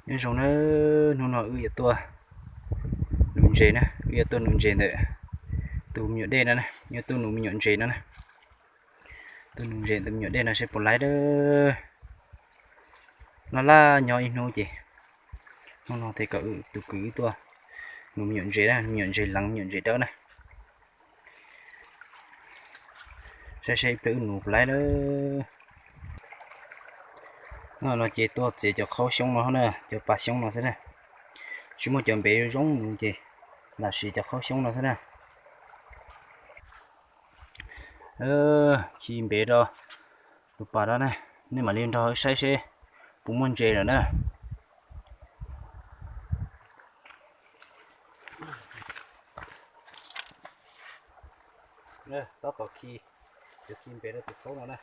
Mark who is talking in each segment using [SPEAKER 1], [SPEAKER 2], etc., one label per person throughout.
[SPEAKER 1] nhưng rồi nó ư tua nụn chế nè ư tua nụn chế đấy tụ nhựa đen này như tụ nụn nhựa chế này tụ nụn chế tụ nhựa đen là sẽ bỏ lại đó nó là nhỏ ít nô chị nó thì cỡ tụ cứ tua nụn nhựa chế này nhựa chế lắng nhựa chế đó này sẽ tự nụn lại đó nó chế tua chế cho khâu xong nó nè cho ba xong nó thế này chỉ một chuẩn bị giống nụn chế là chỉ cho khâu xong nó thế này khi bé đó tụi bà đó này nếu mà lên thôi sẽ cũng muốn chơi rồi nè nè tao tao khi cho khi bé đó tụi khâu nó nè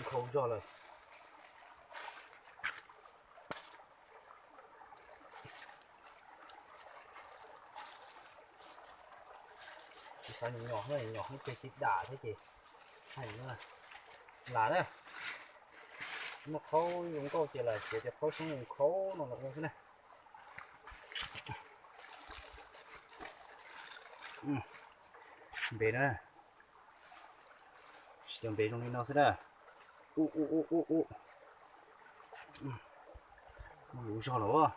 [SPEAKER 1] khâu rồi chỉ sao nhỏ nó cái đà thế chị hay nữa là đấy nó khâu dùng câu chỉ là chỉ cho khâu xuống khâu nó là thế này bé nữa chuẩn bị trong nó sẽ ra đủ cho nó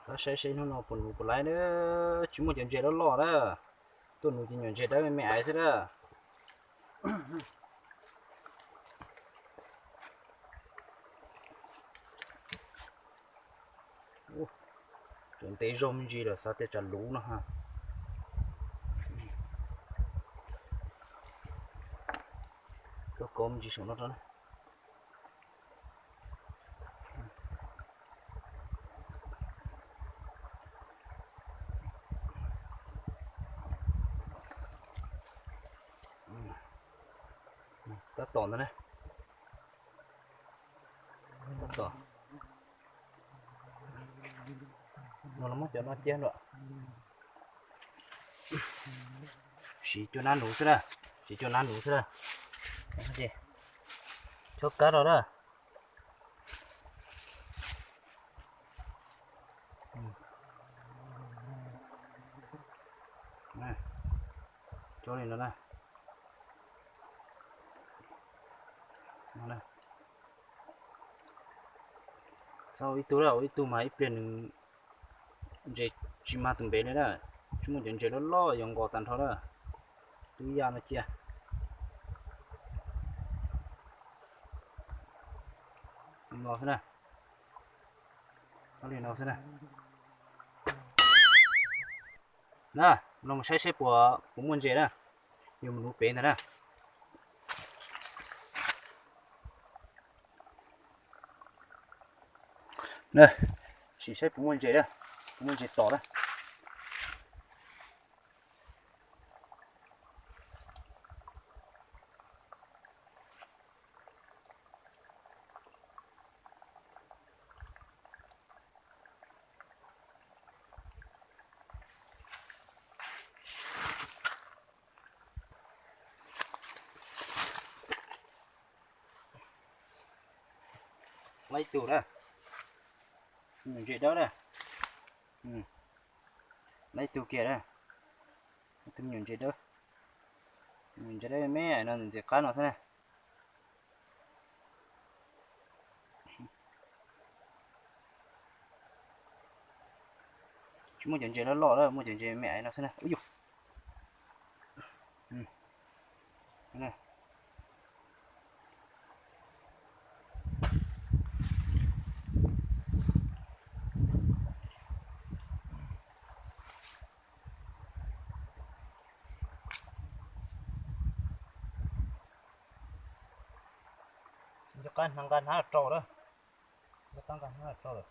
[SPEAKER 1] nó sẽ nó còn một lại nữa chúng một chuyện đó lò đó tôi nói chuyện chuyện đó mẹ ấy sẽ đó chuyện tế rôm gì rồi sao tế trả lú nó ha có cơm gì xuống nó đó tắt tòn đó này tắt tòn nó mất cho nó chết rồi chỉ cho nó đủ ra chỉ cho nó đủ ra gì chốt cá rồi đó này chỗ này nó này nó này sau ít tu mà ít tiền gì chỉ mà từng bé nữa đó chúng mình chuyện nó lo dùng gọt tàn thôi đó túi da nó chia nó thế này nó liền nó thế này nè nó sẽ của cũng muốn gì đó nhưng mà nó bé này nè nè chỉ sẽ cũng muốn gì đó cũng muốn gì tỏ đó lấy tủ đó mình chuyện đó nè lấy tủ kia đó tôi nhìn chuyện đó mình chơi đấy mấy nó sẽ cá nó thế này chúng muốn chuyện nó lọ đó muốn chuyện mẹ nó thế này ui này cho con hàng há trâu đó cho con há trâu rồi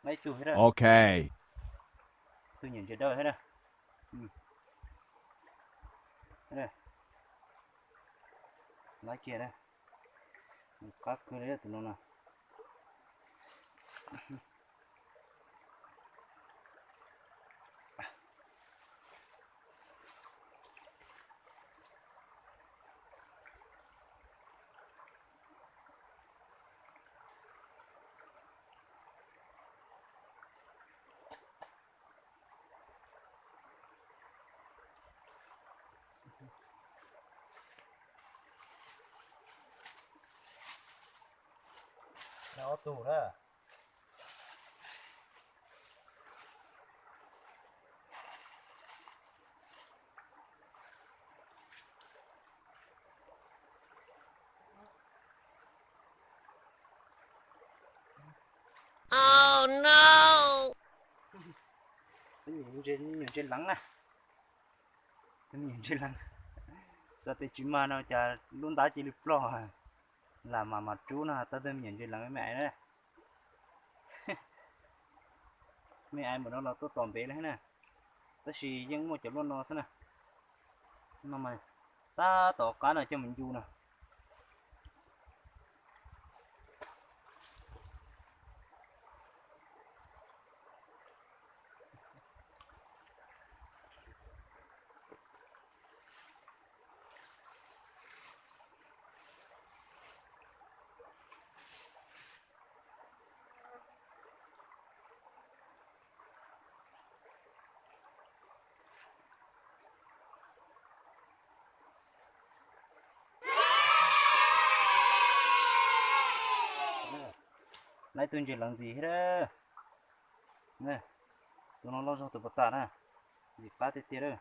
[SPEAKER 1] lấy chủ hết rồi
[SPEAKER 2] Okay.
[SPEAKER 1] tôi nhìn chưa đợi hết rồi hết rồi lấy kia đây các cứ đấy tụi nó nào nó tủ đó
[SPEAKER 3] Oh no!
[SPEAKER 1] nhìn trên lắng này nhìn trên lắng sao tới chú mà nó chả luôn đá chỉ được lo là mà chú nào ta thêm nhìn trên lắng với mẹ đấy mấy ai mà nó là tốt toàn bé đấy nè ta chỉ những một chỗ luôn nó xem nè mà ta tỏ cá này cho mình du nè lấy tuyên truyền làm gì hết đó nè tụi nó lo cho tụi bắt nè gì cá tê tê đó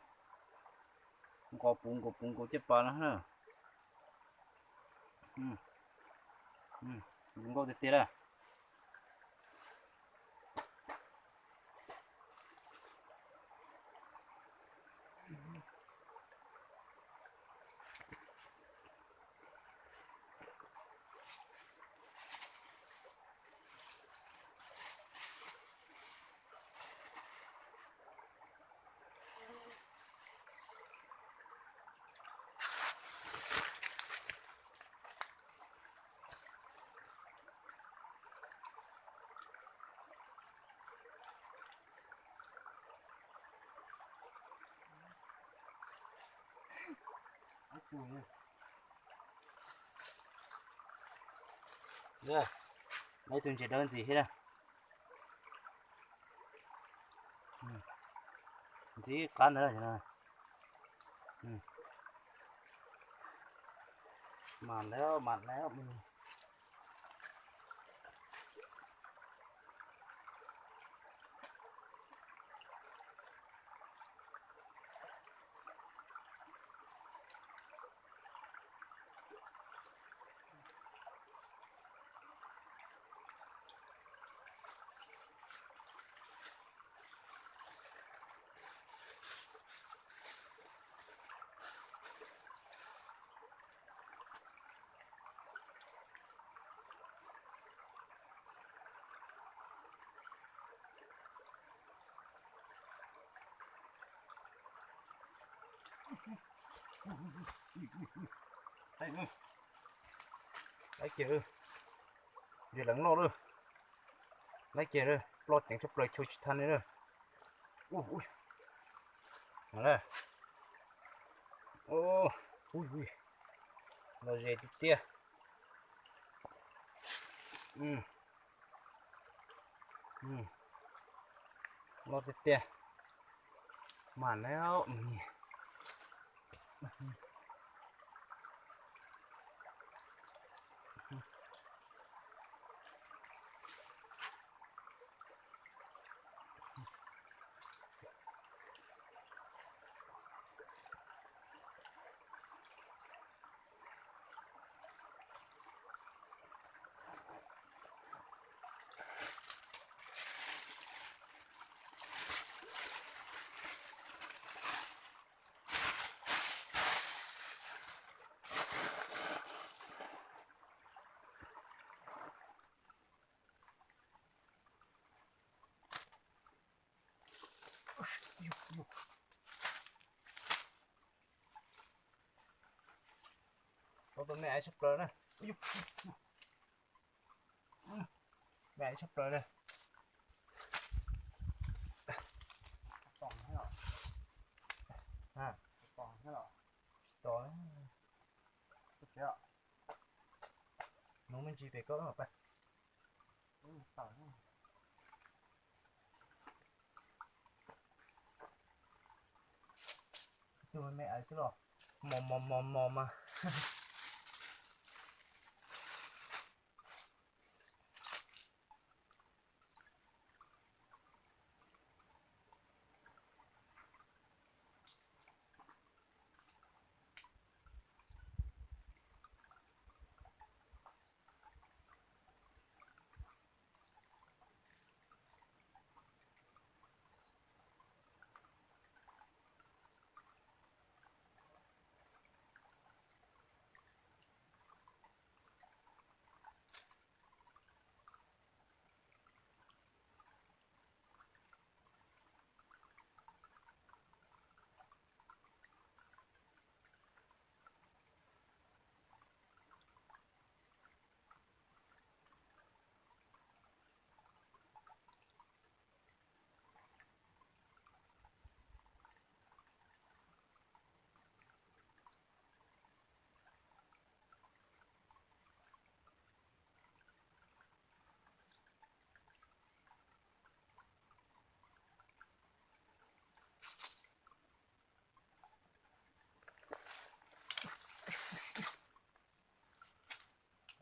[SPEAKER 1] có bung có chép vào nữa ha bung có tê tê đó rồi lấy tuyên truyền đơn gì hết à gì cá nữa rồi nè mặnแล้วthấy không lấy chưa giờ lắng lo rồi lấy chưa rồi lót tiếng sắp lại chui than nữa rồi ui mà đây ô ui nó dễ tí tia lo tí tia mà nếu có tôi mẹ sắp rồi nè. Mẹ sắp rồi đây. Còn thế nào? À, còn thế nào? Rồi. Được chưa? Nó mình chỉ phải có mà phải. Tôi mẹ ấy xí rồi. Mò mà.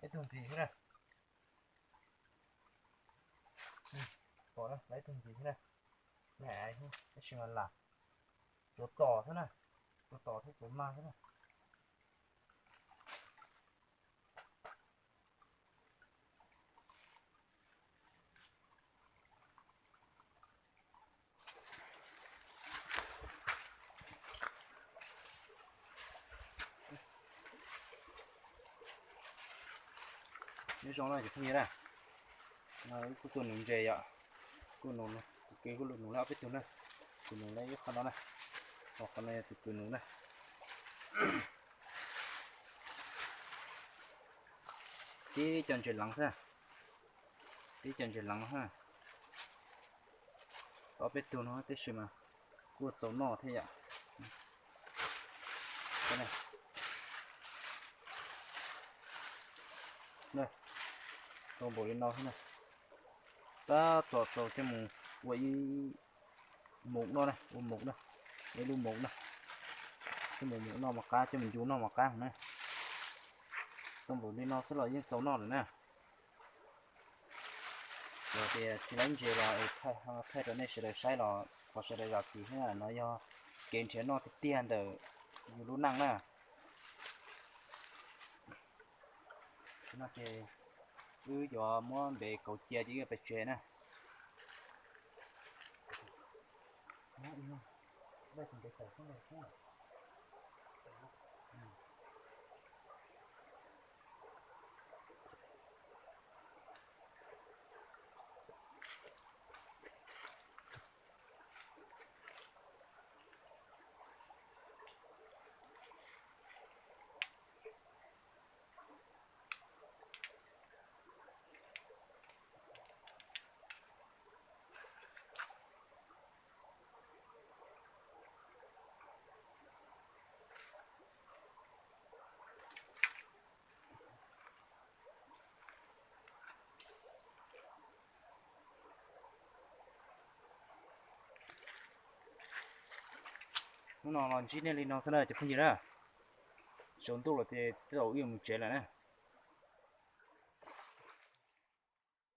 [SPEAKER 1] Lấy thùng gì thế này? Có đó, lấy thùng gì thế này? Mẹ ấy, cái chuyện là chỗ tỏ thế này. Chỗ tỏ thế, chỗ ma thế này. Nếu trong này thì không như này. Cái tuần nướng dày ạ. Cái nướng này, cái nướng này biết tuần này. Tuần nướng này cái đó này. Hoặc con này thì tuần nướng này. Tí chân chuyển lắng ra. Tí chân chuyển lắng ha. Có biết tuần nó tí xí mà. Cua chấu nọ thế ạ. Cái này. Đây. Tôi bỏ lên nó thế này. Ta trọt cho mù quậy mục nó này, mục này. Đây luôn mục này. Cái mục nó mà cá cho mình chú nó mà cá này. Tôi bỏ lên nó sẽ là những chấu nọ nữa nè. Rồi thì chỉ đánh gì là thay trở nên sẽ được sai là có sẽ được gặp gì thế là nó do kiến chế nó thì tiền từ nhiều lúc năng nè. Nó chỉ cứ do muốn về cầu chia chỉ phải chơi nè. Đây thì cái không này không. Nó chỉ nên nó sẽ là chụp gì đó. Chúng tôi là thì tàu yêu một chế là nè.